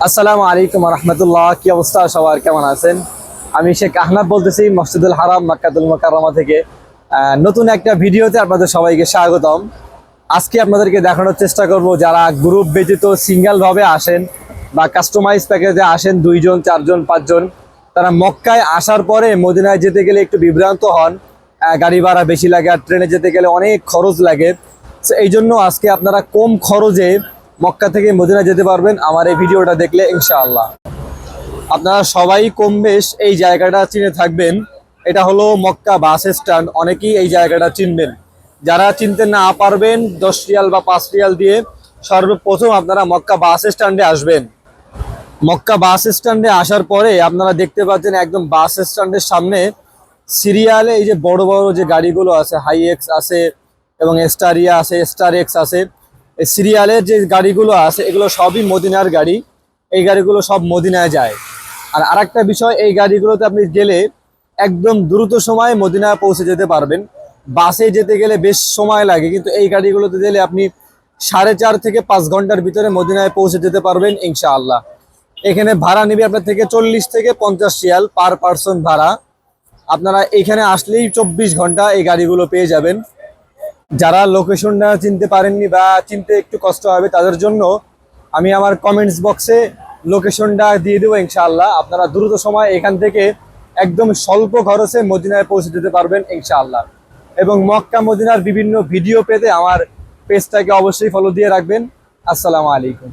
আসসালামু আলাইকুম রহমতুল্লাহ। কি অবস্থা সবার, কেমন আছেন? আমি শেখ আহনাব বলতেছি মসজিদুল হারাম মক্কাতুল মুকাররমা থেকে। নতুন একটা ভিডিওতে আপনাদের সবাইকে স্বাগতম। আজকে আপনাদেরকে দেখানোর চেষ্টা করব যারা গ্রুপ ব্যতীত সিঙ্গেল ভাবে আসেন বা কাস্টমাইজ প্যাকেজে আসেন, 2 জন 4 জন 5 জন, তারা মক্কায় আসার পরে মদিনায় যেতে গেলে একটু বিভ্রান্ত হন। গাড়ি ভাড়া বেশি লাগে আর ট্রেনে যেতে গেলে অনেক খরচ লাগে। এই জন্য আজকে আপনারা কম খরচে মক্কা থেকে মদিনা যেতে পারবেন আমার এই ভিডিওটা দেখলে ইনশাআল্লাহ। আপনারা সবাই কম বেশ এই জায়গাটা চিনে থাকবেন। এটা হলো মক্কা বাস স্ট্যান্ড। অনেকেই এই জায়গাটা চিনবেন। যারা চিনতে না পারবেন 10 রিয়াল বা 5 রিয়াল দিয়ে সর্বপ্রথম আপনারা মক্কা বাস স্ট্যান্ডে আসবেন। মক্কা বাস স্ট্যান্ডে আসার পরে আপনারা দেখতে পাচ্ছেন একদম বাস স্ট্যান্ডের সামনে সিরিয়ালে এই যে বড় বড় যে গাড়িগুলো আছে, হাই এক্স আছে এবং স্টারিয়া আছে, স্টার এক্স আছে। এই সিরিয়ালের যে গাড়িগুলো আছে এগুলো সবই মদিনার গাড়ি। এই গাড়িগুলো সব মদিনায় যায়। আর আরেকটা বিষয়, এই গাড়িগুলোতে আপনি গেলে একদম দ্রুত সময়ে মদিনায় পৌঁছে যেতে পারবেন। বাসে যেতে গেলে বেশ সময় লাগে, কিন্তু এই গাড়িগুলোতে গেলে আপনি 4.5 থেকে 5 ঘন্টার ভিতরে মদিনায় পৌঁছে যেতে পারবেন ইনশাআল্লাহ। এখানে ভাড়া নেবে আপনার থেকে 40 থেকে 50 রিয়াল পার পারসন ভাড়া। আপনারা এখানে আসলেই 24 ঘন্টা এই গাড়িগুলো পেয়ে যাবেন। যারা লোকেশনটা চিনতে পারেননি বা চিনতে একটু কষ্ট হবে তাদের জন্য আমি আমার কমেন্টস বক্সে লোকেশনটা দিয়ে দেবো ইনশাআল্লাহ। আপনারা দ্রুত সময় এখান থেকে একদম স্বল্প খরচে মদিনায় পৌঁছে যেতে পারবেন ইনশাআল্লাহ। এবং মক্কা মদিনার বিভিন্ন ভিডিও পেতে আমার পেজটাকে অবশ্যই ফলো দিয়ে রাখবেন। আসসালামু আলাইকুম।